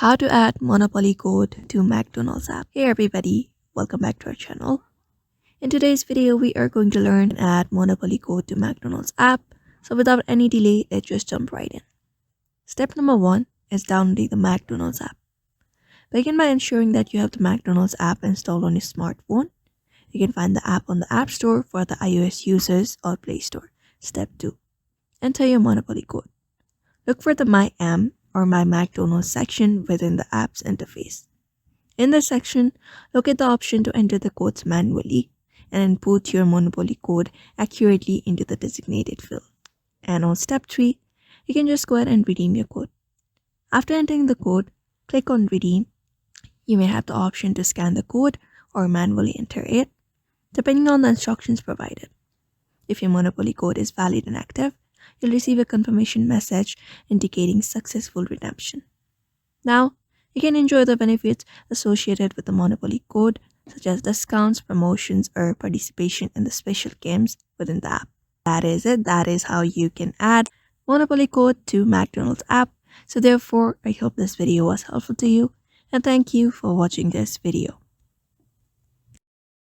How to add Monopoly code to McDonald's app. Hey everybody, welcome back to our channel. In today's video, we are going to learn and add Monopoly code to McDonald's app. So without any delay, let's just jump right in. Step number 1 is downloading the McDonald's app. Begin by ensuring that you have the McDonald's app installed on your smartphone. You can find the app on the App Store for the iOS users or Play Store. Step 2. Enter your Monopoly code. Look for the My M or My McDonald's section within the app's interface. In this section, look at the option to enter the codes manually and input your Monopoly code accurately into the designated field. And on step 3, you can just go ahead and redeem your code. After entering the code, click on Redeem. You may have the option to scan the code or manually enter it, depending on the instructions provided. If your Monopoly code is valid and active, you'll receive a confirmation message indicating successful redemption. Now, you can enjoy the benefits associated with the Monopoly code, such as discounts, promotions, or participation in the special games within the app. That is it. That is how you can add Monopoly code to McDonald's app. So therefore, I hope this video was helpful to you, and thank you for watching this video.